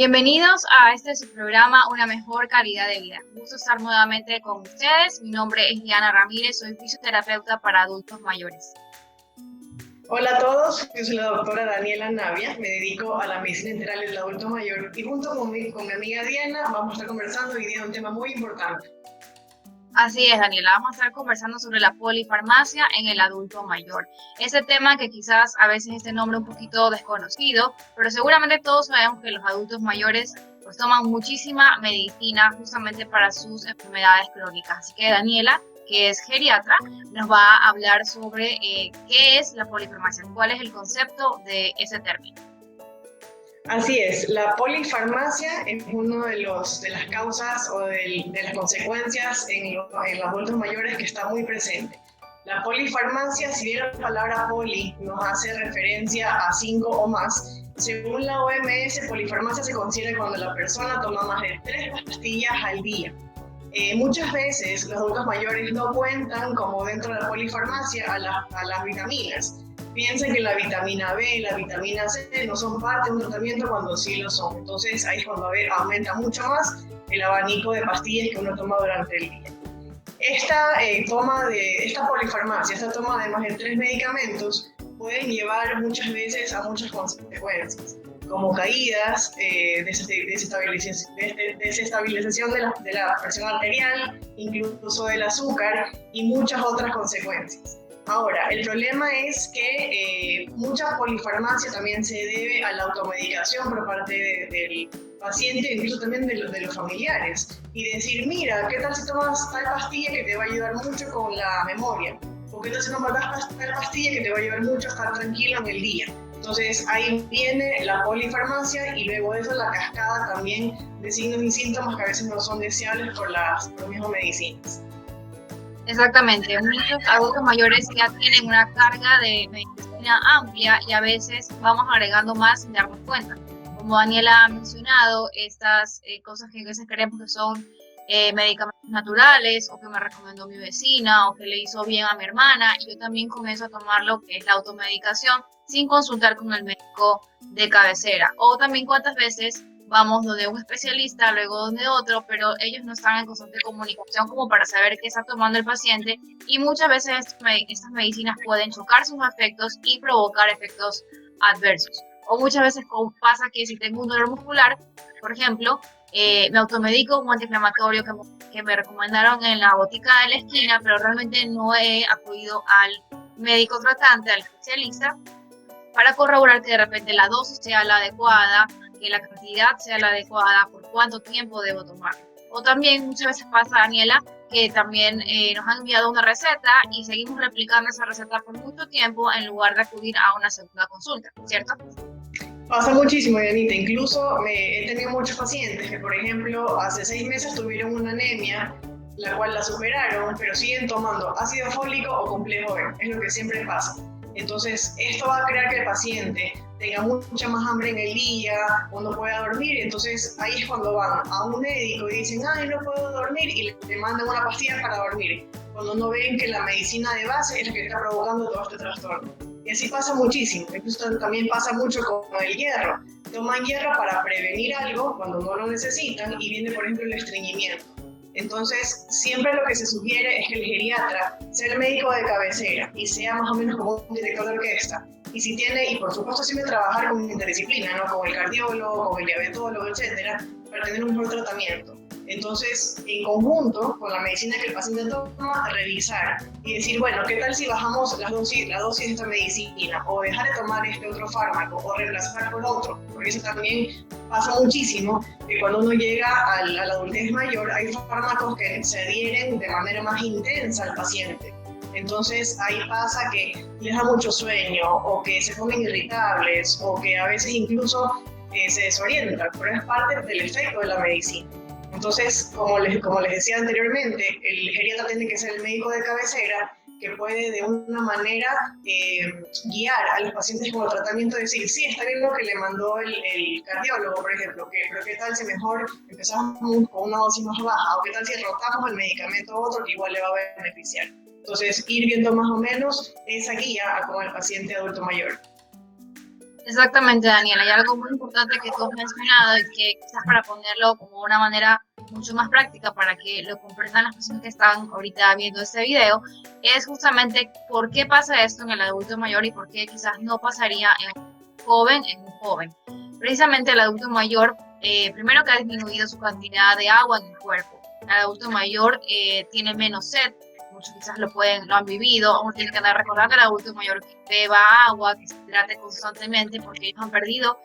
Bienvenidos a este su programa Una Mejor Calidad de Vida. Un gusto estar nuevamente con ustedes. Mi nombre es Diana Ramírez, soy fisioterapeuta para adultos mayores. Hola a todos, yo soy la doctora Daniela Navia, me dedico a la medicina integral del adulto mayor y junto con mi amiga Diana vamos a estar conversando hoy día de un tema muy importante. Así es, Daniela, vamos a estar conversando sobre la polifarmacia en el adulto mayor. Ese tema que quizás a veces este nombre un poquito desconocido, pero seguramente todos sabemos que los adultos mayores pues toman muchísima medicina justamente para sus enfermedades crónicas. Así que Daniela, que es geriatra, nos va a hablar sobre qué es la polifarmacia, cuál es el concepto de ese término. Así es, la polifarmacia es una de las causas o de las consecuencias en los adultos mayores que está muy presente. La polifarmacia, si bien la palabra poli nos hace referencia a 5 o más, según la OMS, polifarmacia se considera cuando la persona toma más de 3 pastillas al día. Muchas veces los adultos mayores no cuentan, como dentro de la polifarmacia, a las vitaminas. Piensan que la vitamina B, la vitamina C no son parte de un tratamiento cuando sí lo son. Entonces ahí es cuando aumenta mucho más el abanico de pastillas que uno toma durante el día. Esta polifarmacia, esta toma de más de 3 medicamentos, pueden llevar muchas veces a muchas consecuencias, como caídas, desestabilización de la presión arterial, incluso del azúcar y muchas otras consecuencias. Ahora, el problema es que mucha polifarmacia también se debe a la automedicación por parte del paciente, incluso también de los familiares. Y decir, mira, ¿qué tal si tomas tal pastilla que te va a ayudar mucho con la memoria? ¿O qué tal si tomas tal pastilla que te va a ayudar mucho a estar tranquilo en el día? Entonces ahí viene la polifarmacia y luego de eso la cascada también de signos y síntomas que a veces no son deseables por las mismas medicinas. Exactamente, muchos adultos mayores ya tienen una carga de medicina amplia y a veces vamos agregando más sin darnos cuenta. Como Daniela ha mencionado, estas cosas que a veces creemos que son medicamentos naturales o que me recomendó mi vecina o que le hizo bien a mi hermana, y yo también comienzo a tomar lo que es la automedicación sin consultar con el médico de cabecera. O también cuántas veces vamos donde un especialista, luego donde otro, pero ellos no están en constante comunicación como para saber qué está tomando el paciente, y muchas veces estas medicinas pueden chocar sus efectos y provocar efectos adversos. O muchas veces pasa que si tengo un dolor muscular, por ejemplo, me automedico un antiinflamatorio que me recomendaron en la botica de la esquina, pero realmente no he acudido al médico tratante, al especialista, para corroborar que de repente la dosis sea la adecuada, que la cantidad sea la adecuada, por cuánto tiempo debo tomar. O también muchas veces pasa, Daniela, que también nos han enviado una receta y seguimos replicando esa receta por mucho tiempo en lugar de acudir a una segunda consulta, ¿cierto? Pasa muchísimo, Dianita. Incluso he tenido muchos pacientes que, por ejemplo, hace 6 meses tuvieron una anemia, la cual la superaron, pero siguen tomando ácido fólico o complejo B. Es lo que siempre pasa. Entonces, esto va a crear que el paciente tenga mucha más hambre en el día o no pueda dormir. Entonces, ahí es cuando van a un médico y dicen, ay, no puedo dormir, y le mandan una pastilla para dormir, cuando no ven que la medicina de base es la que está provocando todo este trastorno. Y así pasa muchísimo. Incluso también pasa mucho con el hierro. Toman hierro para prevenir algo cuando no lo necesitan y viene, por ejemplo, el estreñimiento. Entonces, siempre lo que se sugiere es que el geriatra sea el médico de cabecera y sea más o menos como un director de orquesta. Y si tiene, y por supuesto siempre trabajar con interdisciplina, ¿no? Con el cardiólogo, con el diabetólogo, etcétera, para tener un mejor tratamiento. Entonces, en conjunto con la medicina que el paciente toma, revisar y decir, bueno, ¿qué tal si bajamos la dosis de esta medicina? O dejar de tomar este otro fármaco, o reemplazar por otro. Porque eso también pasa muchísimo, que cuando uno llega a la adultez mayor, hay fármacos que se adhieren de manera más intensa al paciente. Entonces ahí pasa que les da mucho sueño, o que se ponen irritables, o que a veces incluso se desorientan, pero es parte del efecto de la medicina. Entonces, como les decía anteriormente, el geriatra tiene que ser el médico de cabecera que puede de una manera guiar a los pacientes con el tratamiento, decir, sí, está bien lo que le mandó el cardiólogo, por ejemplo, pero qué tal si mejor empezamos con una dosis más baja, o qué tal si rotamos el medicamento a otro que igual le va a beneficiar. Entonces, ir viendo más o menos esa guía con el paciente adulto mayor. Exactamente, Daniela. Hay algo muy importante que tú has mencionado y que quizás para ponerlo como una manera mucho más práctica para que lo comprendan las personas que están ahorita viendo este video, es justamente por qué pasa esto en el adulto mayor y por qué quizás no pasaría en un joven. Precisamente el adulto mayor, primero que ha disminuido su cantidad de agua en el cuerpo. El adulto mayor tiene menos sed, muchos quizás lo han vivido, uno tiene que andar recordando al adulto mayor que beba agua, que se hidrate constantemente porque ellos han perdido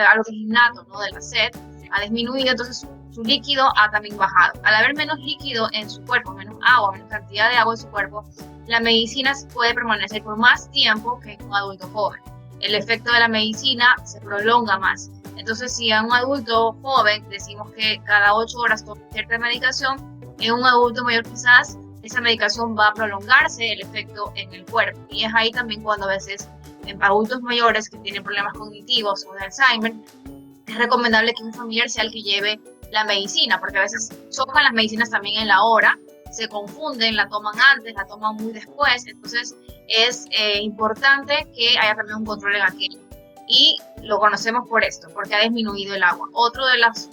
algo que es innato, ¿no? De la sed, ha disminuido, entonces su líquido ha también bajado. Al haber menos líquido en su cuerpo, menos agua, menos cantidad de agua en su cuerpo, la medicina puede permanecer por más tiempo que en un adulto joven. El efecto de la medicina se prolonga más. Entonces, si a un adulto joven decimos que cada 8 horas toma cierta medicación, en un adulto mayor quizás esa medicación va a prolongarse el efecto en el cuerpo. Y es ahí también cuando a veces en adultos mayores que tienen problemas cognitivos o de Alzheimer, es recomendable que un familiar sea el que lleve la medicina, porque a veces chocan las medicinas también en la hora, se confunden, la toman antes, la toman muy después, entonces es importante que haya también un control en aquello. Y lo conocemos por esto, porque ha disminuido el agua. Otro de las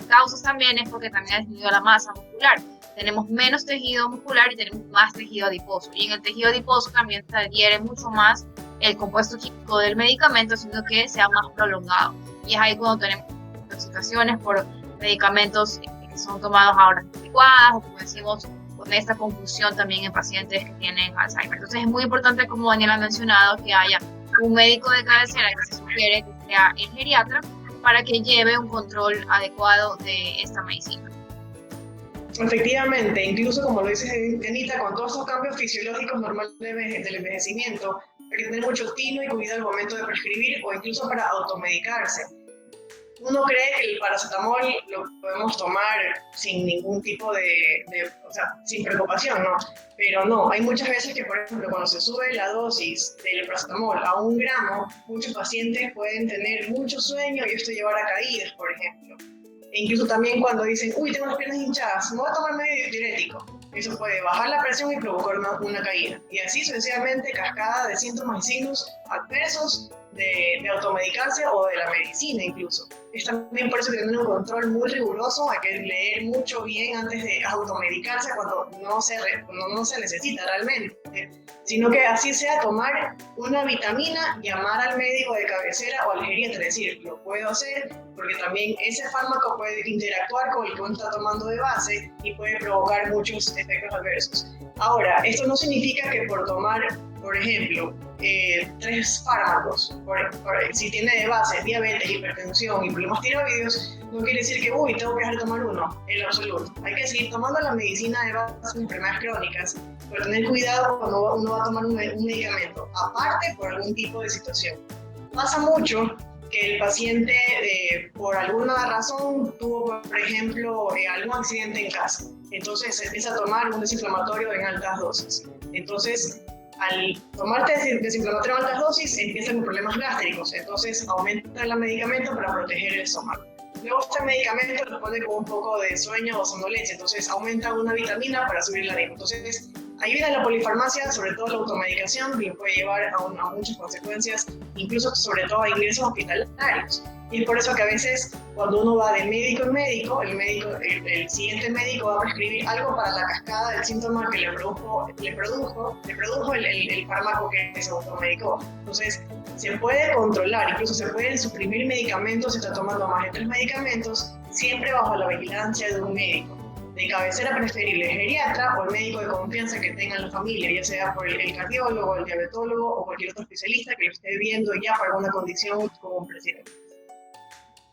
causas también es porque también ha disminuido la masa muscular. Tenemos menos tejido muscular y tenemos más tejido adiposo. Y en el tejido adiposo también se adhiere mucho más el compuesto químico del medicamento, haciendo que sea más prolongado. Y es ahí cuando tenemos intoxicaciones por medicamentos que son tomados a horas adecuadas, o como decimos, con esta confusión también en pacientes que tienen Alzheimer. Entonces es muy importante, como Daniel ha mencionado, que haya un médico de cabecera que se sugiere que sea el geriatra para que lleve un control adecuado de esta medicina. Efectivamente, incluso como lo dice Anita, con todos estos cambios fisiológicos normales del envejecimiento, hay que tener mucho tino y cuidado al momento de prescribir o incluso para automedicarse. Uno cree que el paracetamol lo podemos tomar sin ningún tipo o sea, sin preocupación, ¿no? Pero no, hay muchas veces que, por ejemplo, cuando se sube la dosis del paracetamol a 1 gramo, muchos pacientes pueden tener mucho sueño y esto llevar a caídas, por ejemplo. E incluso también cuando dicen, uy, tengo las piernas hinchadas, me voy a tomar medio diurético. Eso puede bajar la presión y provocar una caída. Y así sucesivamente, cascada de síntomas y signos adversos de automedicarse o de la medicina incluso. Es también por eso que tener un control muy riguroso, hay que leer mucho bien antes de automedicarse cuando no se necesita realmente, sino que así sea tomar una vitamina, llamar al médico de cabecera o al geriatra, decir, lo puedo hacer porque también ese fármaco puede interactuar con el que uno está tomando de base y puede provocar muchos efectos adversos. Ahora, esto no significa que por tomar, por ejemplo, 3 fármacos, si tiene de base diabetes, hipertensión y problemas tiroideos, no quiere decir que, uy, tengo que dejar de tomar uno, en lo absoluto. Hay que seguir tomando la medicina de base en enfermedades crónicas, pero tener cuidado cuando uno va a tomar un medicamento, aparte por algún tipo de situación. Pasa mucho que el paciente, por alguna razón, tuvo, por ejemplo, algún accidente en casa. Entonces se empieza a tomar un desinflamatorio en altas dosis. Entonces, al tomarte desinflamatorio en altas dosis, empiezan con problemas gástricos. Entonces, aumenta el medicamento para proteger el estómago. Luego este medicamento lo pone con un poco de sueño o somnolencia. Entonces, aumenta una vitamina para subir el ánimo. Entonces, ayuda a la polifarmacia, sobre todo la automedicación, que puede llevar a muchas consecuencias, incluso sobre todo a ingresos hospitalarios. Y es por eso que a veces cuando uno va de médico en médico, el siguiente médico va a prescribir algo para la cascada del síntoma que le produjo el fármaco que se automedicó. Entonces, se puede controlar, incluso se pueden suprimir medicamentos, se está tomando más de 3 medicamentos, siempre bajo la vigilancia de un médico. De cabecera preferible el geriatra o el médico de confianza que tenga en la familia, ya sea por el cardiólogo, el diabetólogo o cualquier otro especialista que lo esté viendo ya para alguna condición como un presidente.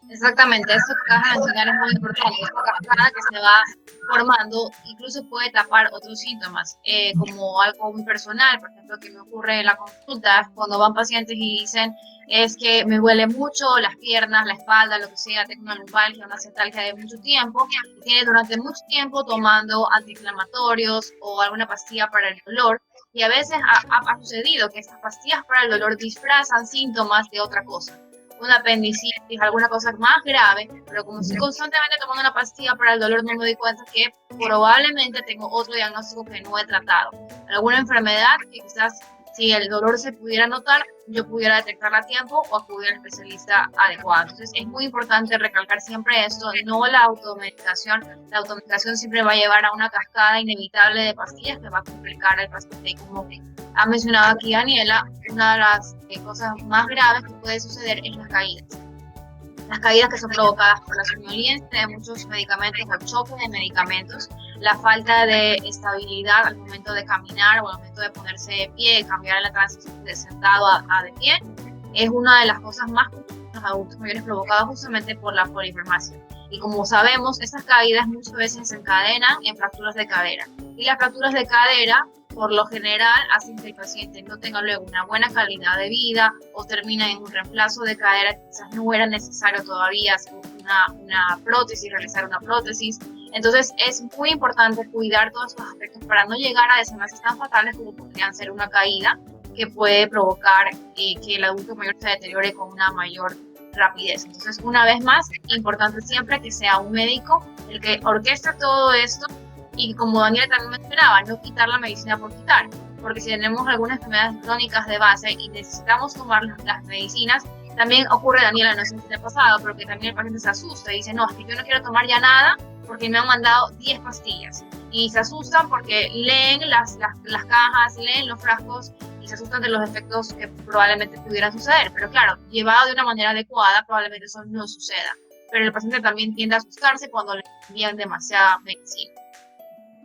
Exactamente, esto que acabas de mencionar es muy importante. Esta cascada que se va formando incluso puede tapar otros síntomas, como algo muy personal, por ejemplo, que me ocurre en la consulta cuando van pacientes y dicen es que me duele mucho las piernas, la espalda, lo que sea, tengo una lumbalgia, una cetalgia de mucho tiempo, y tiene durante mucho tiempo tomando antiinflamatorios o alguna pastilla para el dolor, y a veces ha sucedido que estas pastillas para el dolor disfrazan síntomas de otra cosa, una apendicitis, alguna cosa más grave, pero como estoy constantemente tomando una pastilla para el dolor, no me doy cuenta que probablemente tengo otro diagnóstico que no he tratado, alguna enfermedad que quizás si el dolor se pudiera notar, yo pudiera detectarla a tiempo o acudir al especialista adecuado. Entonces es muy importante recalcar siempre esto, no la automedicación. La automedicación siempre va a llevar a una cascada inevitable de pastillas que va a complicar al paciente. Y como ha mencionado aquí Daniela, una de las cosas más graves que puede suceder es las caídas. Las caídas que son provocadas por la somnolencia de muchos medicamentos o choque de medicamentos, la falta de estabilidad al momento de caminar o al momento de ponerse de pie, cambiar la transición de sentado a de pie, es una de las cosas más comunes en los adultos mayores provocadas justamente por la polifarmacia. Y como sabemos, estas caídas muchas veces se encadenan en fracturas de cadera. Y las fracturas de cadera, por lo general, hacen que el paciente no tenga luego una buena calidad de vida o termina en un reemplazo de cadera que quizás no era necesario todavía hacer una prótesis, realizar una prótesis. Entonces es muy importante cuidar todos estos aspectos para no llegar a desenlaces tan fatales como podrían ser una caída que puede provocar que el adulto mayor se deteriore con una mayor rapidez. Entonces, una vez más, importante siempre que sea un médico el que orqueste todo esto y, como Daniela también mencionaba, no quitar la medicina por quitar, porque si tenemos algunas enfermedades crónicas de base y necesitamos tomar las medicinas, también ocurre, Daniela, no sé si te ha pasado, pero que también el paciente se asusta y dice, no, es que yo no quiero tomar ya nada porque me han mandado 10 pastillas. Y se asustan porque leen las cajas, leen los frascos y se asustan de los efectos que probablemente pudieran suceder. Pero claro, llevado de una manera adecuada, probablemente eso no suceda. Pero el paciente también tiende a asustarse cuando le envían demasiada medicina.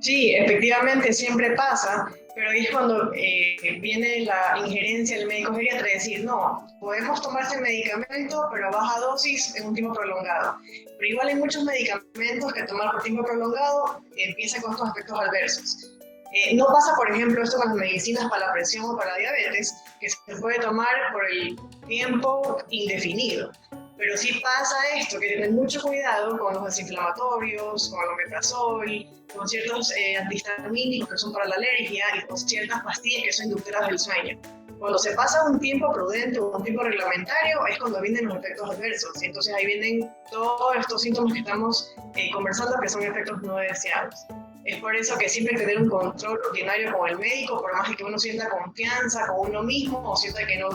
Sí, efectivamente siempre pasa, pero ahí es cuando viene la injerencia del médico geriatra de decir, no, podemos tomar este medicamento, pero a baja dosis en un tiempo prolongado. Pero igual hay muchos medicamentos que tomar por tiempo prolongado empiezan con estos efectos adversos. No pasa, por ejemplo, esto con las medicinas para la presión o para la diabetes, que se puede tomar por el tiempo indefinido. Pero sí pasa esto, que tener mucho cuidado con los desinflamatorios, con el omeprazol, con ciertos antihistamínicos que son para la alergia y con ciertas pastillas que son inductoras del sueño. Cuando se pasa un tiempo prudente o un tiempo reglamentario es cuando vienen los efectos adversos. Y entonces ahí vienen todos estos síntomas que estamos conversando que son efectos no deseados. Es por eso que siempre tener un control rutinario con el médico, por más que uno sienta confianza con uno mismo o sienta que no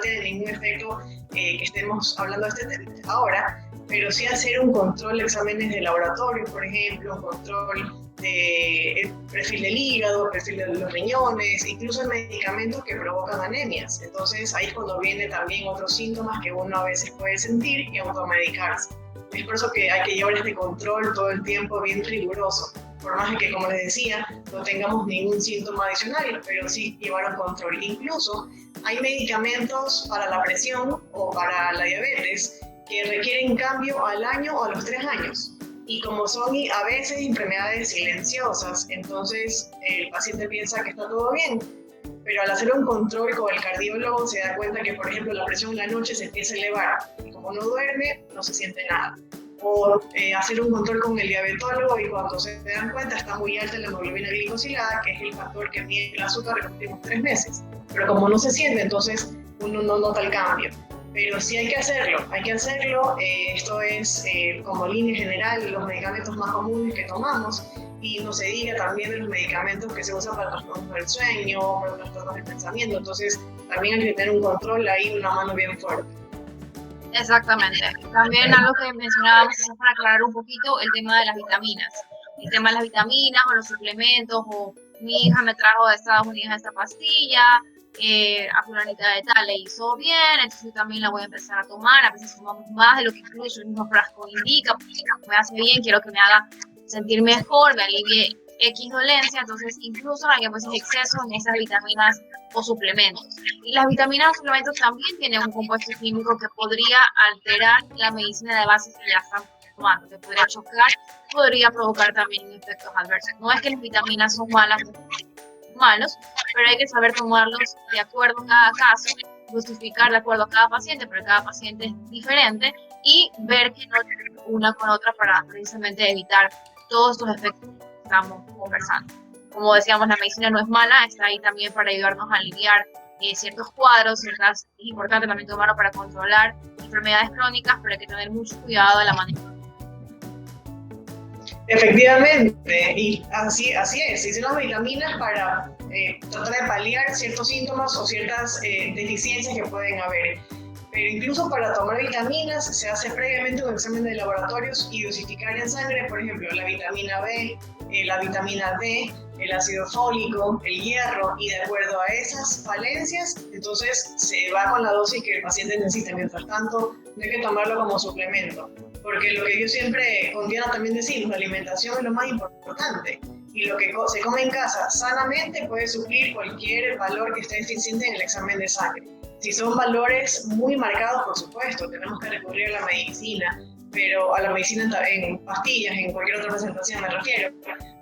tiene ningún efecto que estemos hablando de este tema ahora, pero sí hacer un control de exámenes de laboratorio, por ejemplo, un control de perfil del hígado, perfil de los riñones, incluso medicamentos que provocan anemias. Entonces ahí es cuando vienen también otros síntomas que uno a veces puede sentir y automedicarse. Es por eso que hay que llevar este control todo el tiempo bien riguroso, por más que, como les decía, no tengamos ningún síntoma adicional, pero sí llevar un control. Incluso hay medicamentos para la presión o para la diabetes que requieren cambio al año o a los 3 años. Y como son a veces enfermedades silenciosas, entonces el paciente piensa que está todo bien, pero al hacer un control con el cardiólogo se da cuenta que, por ejemplo, la presión en la noche se empieza a elevar y como no duerme, no se siente nada. O hacer un control con el diabetólogo y cuando se dan cuenta está muy alta la hemoglobina glicosilada, que es el factor que mide el azúcar en los últimos 3 meses. Pero como no se siente, entonces uno no nota el cambio. Pero sí hay que hacerlo. Esto es como línea general los medicamentos más comunes que tomamos. Y no se diga también de los medicamentos que se usan para trastornos del sueño, para trastornos del pensamiento. Entonces, también hay que tener un control ahí, una mano bien fuerte. Exactamente. También algo que mencionábamos para aclarar un poquito el tema de las vitaminas. El tema de las vitaminas o los suplementos, o mi hija me trajo de Estados Unidos esta pastilla, a fulanita de tal le hizo bien, entonces yo también la voy a empezar a tomar. A veces tomamos más de lo que incluso el mismo frasco indica, porque me hace bien, quiero que me haga sentir mejor, me alivie X dolencia, entonces incluso hay a veces exceso en esas vitaminas o suplementos. Y las vitaminas o suplementos también tienen un compuesto químico que podría alterar la medicina de base que ya están tomando, que podría chocar, podría provocar también efectos adversos. No es que las vitaminas son malos, pero hay que saber tomarlos de acuerdo a cada caso, justificar de acuerdo a cada paciente, pero cada paciente es diferente, y ver que no una con otra para precisamente evitar todos estos efectos que estamos conversando. Como decíamos, la medicina no es mala, está ahí también para ayudarnos a aliviar ciertos cuadros, es importante también tomarlo para controlar enfermedades crónicas, pero hay que tener mucho cuidado de la manera. Efectivamente, y así es. Si son las vitaminas para tratar de paliar ciertos síntomas o ciertas deficiencias que pueden haber. Pero incluso para tomar vitaminas se hace previamente un examen de laboratorios y dosificar en sangre, por ejemplo, la vitamina B, la vitamina D, el ácido fólico, el hierro, y de acuerdo a esas falencias, entonces se va con la dosis que el paciente necesita. Mientras tanto, no hay que tomarlo como suplemento, porque lo que yo siempre con Diana también decimos, la alimentación es lo más importante, y lo que se come en casa sanamente puede suplir cualquier valor que esté deficiente en el examen de sangre. Si son valores muy marcados, por supuesto, tenemos que recurrir a la medicina, pero a la medicina en pastillas, en cualquier otra presentación me refiero.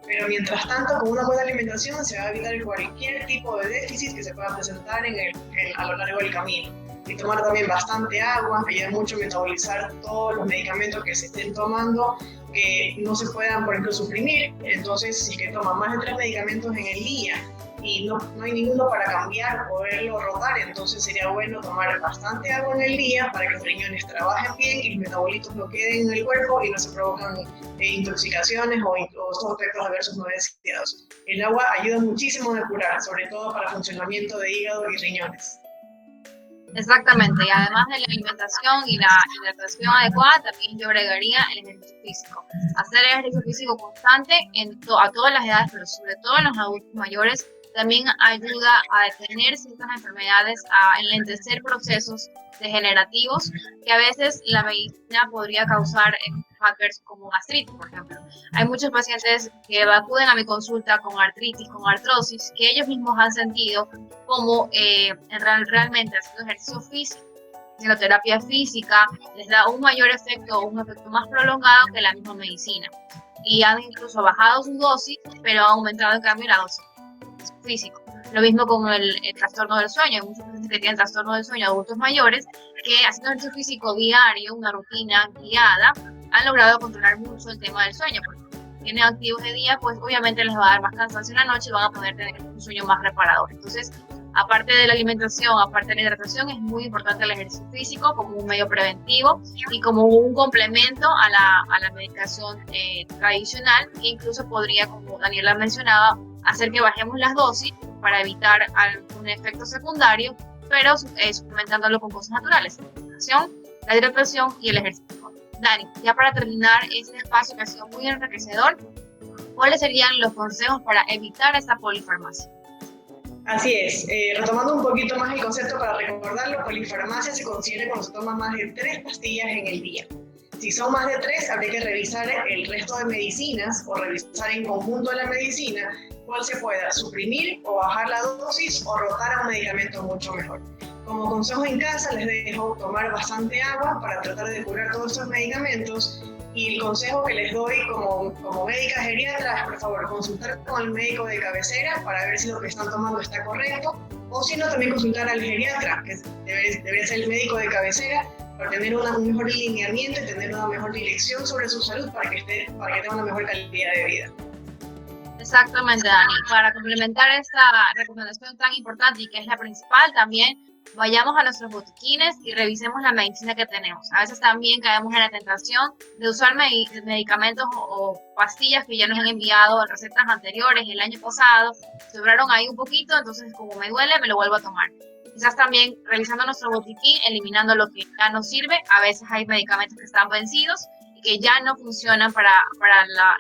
Pero mientras tanto, con una buena alimentación se va a evitar cualquier tipo de déficit que se pueda presentar a lo largo del camino. Y tomar también bastante agua, ayuda mucho a metabolizar todos los medicamentos que se estén tomando, que no se puedan, por ejemplo, suprimir. Entonces, si que toma más de 3 medicamentos en el día y no hay ninguno para cambiar o poderlo rotar, entonces sería bueno tomar bastante agua en el día para que los riñones trabajen bien y los metabolitos no queden en el cuerpo y no se provocan intoxicaciones o estos efectos adversos no deseados. El agua ayuda muchísimo a depurar, sobre todo para funcionamiento de hígado y riñones. Exactamente, y además de la alimentación y la hidratación adecuada, también yo agregaría el ejercicio físico. Hacer ejercicio físico constante a todas las edades, pero sobre todo en los adultos mayores, también ayuda a detener ciertas enfermedades, a enlentecer procesos degenerativos que a veces la medicina podría causar adversos como gastritis, por ejemplo. Hay muchos pacientes que acuden a mi consulta con artritis, con artrosis, que ellos mismos han sentido como realmente haciendo ejercicio físico, haciendo terapia física, les da un mayor efecto o un efecto más prolongado que la misma medicina. Y han incluso bajado su dosis, pero ha aumentado en cambio la dosis físico. Lo mismo con el trastorno del sueño. Hay muchos pacientes que tienen trastorno del sueño, adultos mayores, que haciendo ejercicio físico diario, una rutina guiada, han logrado controlar mucho el tema del sueño. Porque si tienen activos de día, pues obviamente les va a dar más cansancio en la noche y van a poder tener un sueño más reparador. Entonces, aparte de la alimentación, aparte de la hidratación, es muy importante el ejercicio físico como un medio preventivo y como un complemento a la medicación tradicional, que incluso podría, como Daniela mencionaba, hacer que bajemos las dosis para evitar algún efecto secundario, pero suplementándolo con cosas naturales, la alimentación, la hidratación y el ejercicio. Dani, ya para terminar este espacio que ha sido muy enriquecedor, ¿cuáles serían los consejos para evitar esta polifarmacia? Así es, retomando un poquito más el concepto para recordarlo, polifarmacia se considera cuando se toma más de 3 pastillas en el día. Si son más de 3, habría que revisar el resto de medicinas o revisar en conjunto la medicina cuál se pueda suprimir o bajar la dosis o rotar a un medicamento mucho mejor. Como consejo en casa les dejo tomar bastante agua para tratar de curar todos estos medicamentos, y el consejo que les doy como médica geriatra es, por favor, consultar con el médico de cabecera para ver si lo que están tomando está correcto, o si no, también consultar al geriatra, que debe ser el médico de cabecera, para tener un mejor lineamiento y tener una mejor dirección sobre su salud para que tenga una mejor calidad de vida. Exactamente, Dani. Para complementar esta recomendación tan importante y que es la principal, también vayamos a nuestros botiquines y revisemos la medicina que tenemos. A veces también caemos en la tentación de usar medicamentos o pastillas que ya nos han enviado en recetas anteriores el año pasado, sobraron ahí un poquito, entonces como me duele me lo vuelvo a tomar. Quizás también revisando nuestro botiquín, eliminando lo que ya no sirve. A veces hay medicamentos que están vencidos y que ya no funcionan para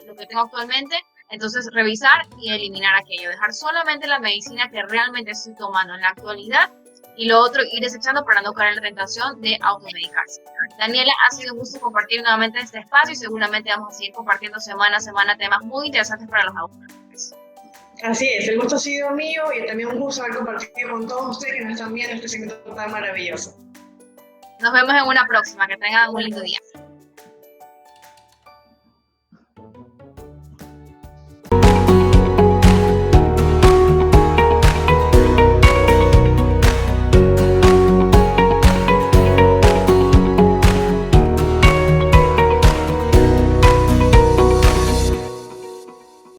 lo que tengo actualmente. Entonces, revisar y eliminar aquello. Dejar solamente la medicina que realmente estoy tomando en la actualidad y lo otro ir desechando para no caer en la tentación de automedicarse. Daniela, ha sido un gusto compartir nuevamente este espacio y seguramente vamos a seguir compartiendo semana a semana temas muy interesantes para los adultos. Así es, el gusto ha sido mío y también un gusto haber compartido con todos ustedes que nos están viendo este segmento tan maravilloso. Nos vemos en una próxima, que tengan un lindo día.